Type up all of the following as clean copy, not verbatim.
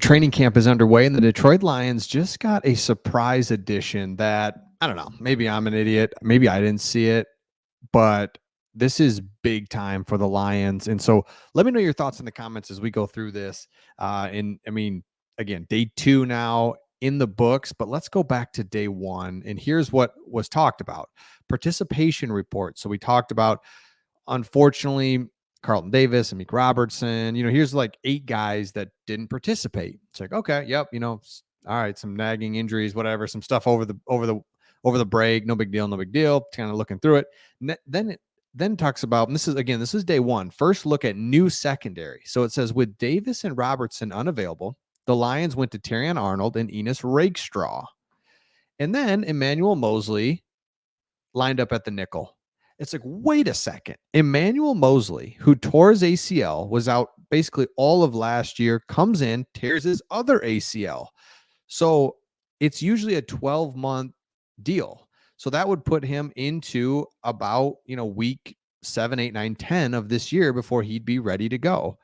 training camp is underway, and the Detroit Lions just got a surprise addition that, I don't know, maybe I'm an idiot. Maybe I didn't see it, but this is big time for the Lions. And so let me know your thoughts in the comments as we go through this. And I mean, again, day 2 now in the books, but let's go back to day 1. And here's what was talked about: participation report. So we talked about, unfortunately, Carlton Davis and Meek Robertson. Here's like 8 guys that didn't participate. It's like, okay, yep, all right, some nagging injuries, whatever, some stuff over the break, no big deal, no big deal. Kind of looking through it. Then it then talks about, and this is day 1. First look at new secondary. So it says, with Davis and Robertson unavailable, the Lions went to Terrion Arnold and Enos Rakestraw. And then Emmanuel Mosley lined up at the nickel. It's like, wait a second. Emmanuel Mosley, who tore his ACL, was out basically all of last year, comes in, tears his other ACL. So it's usually a 12-month deal. So that would put him into about, week 7, 8, 9, 10 of this year before he'd be ready to go.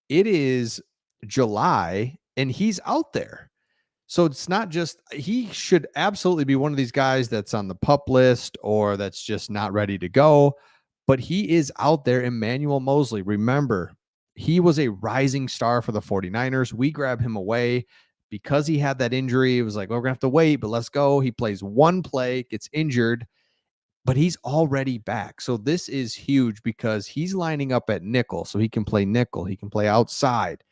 It is July and he's out there. So it's not just, he should absolutely be one of these guys that's on the pup list or that's just not ready to go, but he is out there. Emmanuel Mosley, remember, he was a rising star for the 49ers. We grab him away because he had that injury. It was like, well, we're going to have to wait, but let's go. He plays one play, gets injured, but he's already back. So this is huge because he's lining up at nickel. So he can play nickel. He can play outside.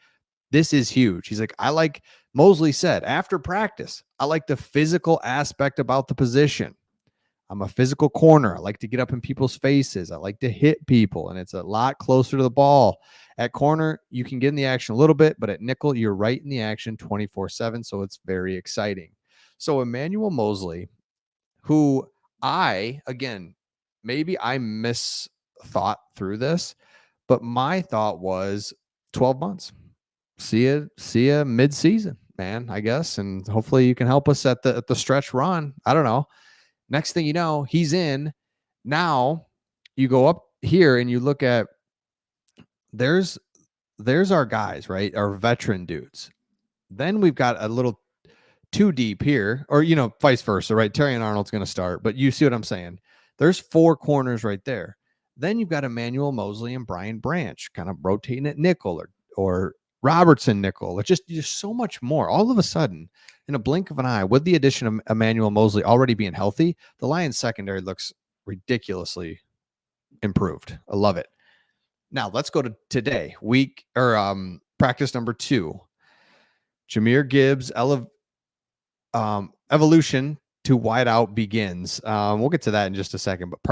This is huge. He's like, Mosley said after practice, I like the physical aspect about the position. I'm a physical corner. I like to get up in people's faces. I like to hit people, and it's a lot closer to the ball. At corner, you can get in the action a little bit, but at nickel, you're right in the action 24/7, so it's very exciting. So Emmanuel Mosley, who again, maybe I misthought through this, but my thought was 12 months. See you mid-season, man, I guess, and hopefully you can help us at the stretch run. I don't know. Next thing you know, he's in. Now you go up here and you look at, there's our guys, right? Our veteran dudes. Then we've got a little too deep here, or vice versa, right? Terrion Arnold's going to start, but you see what I'm saying? There's 4 corners right there. Then you've got Emmanuel Mosley and Brian Branch kind of rotating at nickel or Robertson nickel. It's just so much more. All of a sudden, in a blink of an eye, with the addition of Emmanuel Mosley already being healthy, the Lions secondary looks ridiculously improved. I love it. Now let's go to today, practice number 2. Jahmyr Gibbs evolution to wideout begins. We'll get to that in just a second. But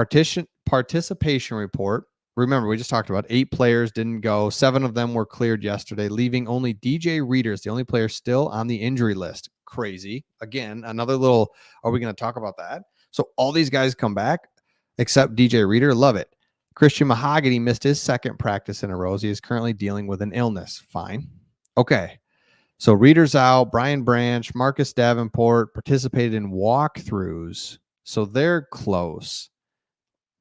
participation report. Remember, we just talked about 8 players didn't go. 7 of them were cleared yesterday, leaving only DJ Reader is the only player still on the injury list. Crazy. Again, another little, are we going to talk about that? So all these guys come back except DJ Reader. Love it. Christian Mahogany missed his 2nd practice in a row. He is currently dealing with an illness. Fine. Okay. So Reader's out. Brian Branch, Marcus Davenport participated in walkthroughs. So they're close.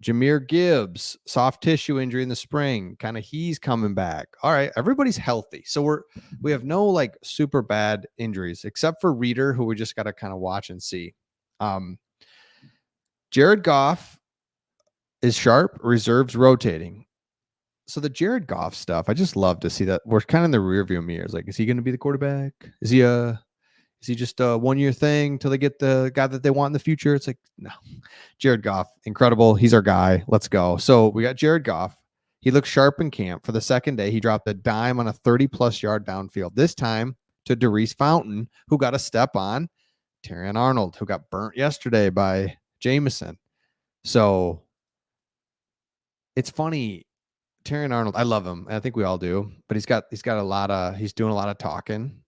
Jahmyr Gibbs, soft tissue injury in the spring. Kind of he's coming back. All right. Everybody's healthy. So we have no like super bad injuries except for Reader, who we just got to kind of watch and see. Jared Goff is sharp, reserves rotating. So the Jared Goff stuff, I just love to see that. We're kind of in the rearview mirrors. Like, is he going to be the quarterback? Is he just a 1-year thing till they get the guy that they want in the future? It's like, no. Jared Goff, incredible. He's our guy. Let's go. So we got Jared Goff. He looked sharp in camp. For the 2nd day, he dropped a dime on a 30-plus yard downfield. This time to Darius Fountain, who got a step on Terrion Arnold, who got burnt yesterday by Jameson. So it's funny. Terrion Arnold, I love him. I think we all do, but he's doing a lot of talking.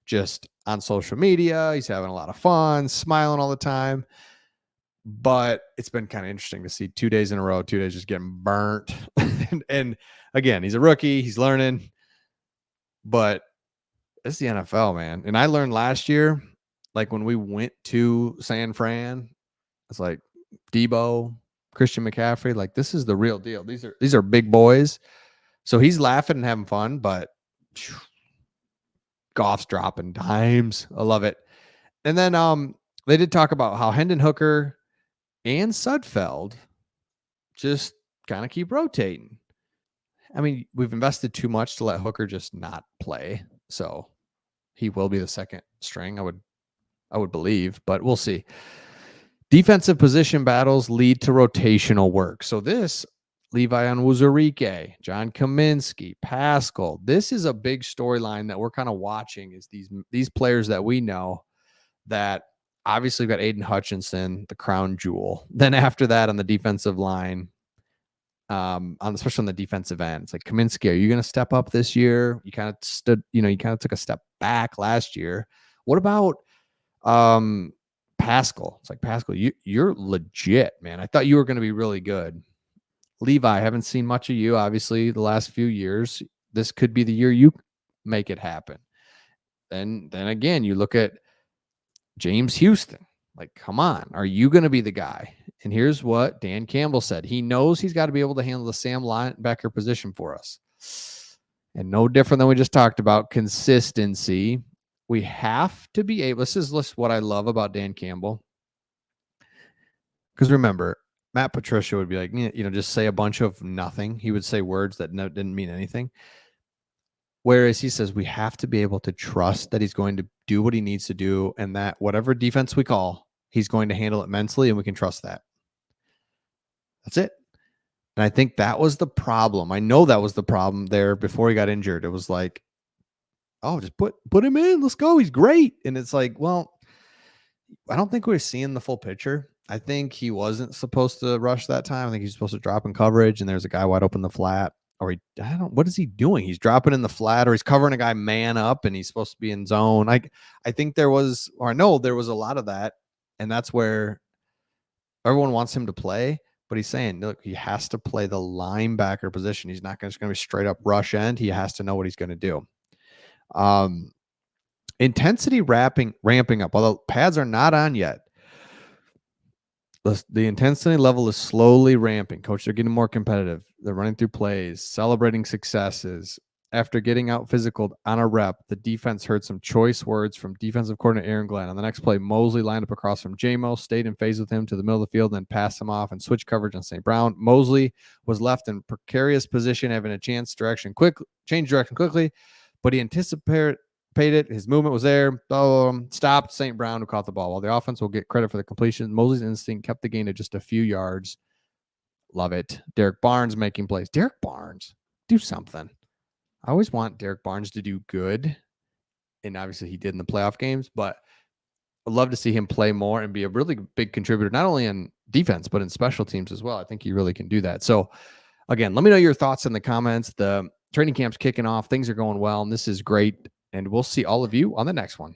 Just on social media, he's having a lot of fun, smiling all the time. But it's been kind of interesting to see 2 days in a row, 2 days just getting burnt. and again, he's a rookie, he's learning, but it's the NFL, man. And I learned last year, like when we went to San Fran, it's like Debo, Christian McCaffrey, like this is the real deal. These are big boys. So he's laughing and having fun, but Goff's dropping dimes. I love it. And then they did talk about how Hendon Hooker and Sudfeld just kind of keep rotating. I mean, we've invested too much to let Hooker just not play. So he will be the second string, I would believe, but we'll see. Defensive position battles lead to rotational work. So this Levi Onwuzurike, John Kaminsky, Pascal. This is a big storyline that we're kind of watching is these players that we know that obviously got Aiden Hutchinson, the crown jewel. Then after that on the defensive line, especially on the defensive end, it's like Kaminsky, are you going to step up this year? You kind of took a step back last year. What about Pascal? It's like, Pascal, you're legit, man. I thought you were going to be really good. Levi, I haven't seen much of you, obviously, the last few years. This could be the year you make it happen. Then again, you look at James Houston. Like, come on, are you going to be the guy? And here's what Dan Campbell said. He knows he's got to be able to handle the Sam linebacker position for us. And no different than we just talked about, consistency. We have to be able, this is what I love about Dan Campbell. Because remember, Matt Patricia would be like, just say a bunch of nothing. He would say words that didn't mean anything. Whereas he says we have to be able to trust that he's going to do what he needs to do and that whatever defense we call, he's going to handle it mentally and we can trust that. That's it. And I think that was the problem. I know that was the problem there before he got injured. It was like, oh, just put him in. Let's go. He's great. And it's like, well, I don't think we're seeing the full picture. I think he wasn't supposed to rush that time. I think he's supposed to drop in coverage and there's a guy wide open in the flat. Or what is he doing? He's dropping in the flat or he's covering a guy man up and he's supposed to be in zone. I think there was a lot of that. And that's where everyone wants him to play. But he's saying, look, he has to play the linebacker position. He's not just going to be straight up rush end. He has to know what he's going to do. Intensity ramping up. Although pads are not on yet, the intensity level is slowly ramping. Coaches are getting more competitive. They're running through plays, celebrating successes. After getting out physical on a rep, the defense heard some choice words from defensive coordinator Aaron Glenn. On the next play, Mosley lined up across from J-Mo, stayed in phase with him to the middle of the field, and then passed him off and switched coverage on St. Brown. Mosley was left in precarious position, having a chance change direction quickly, but he anticipated it. His movement was there. Stopped St. Brown, who caught the ball. While the offense will get credit for the completion, Mosley's instinct kept the gain to just a few yards. Love it. Derek Barnes making plays. Derek Barnes, do something. I always want Derek Barnes to do good. And obviously he did in the playoff games, but I'd love to see him play more and be a really big contributor, not only in defense, but in special teams as well. I think he really can do that. So again, let me know your thoughts in the comments. The training camp's kicking off. Things are going well, and this is great. And we'll see all of you on the next one.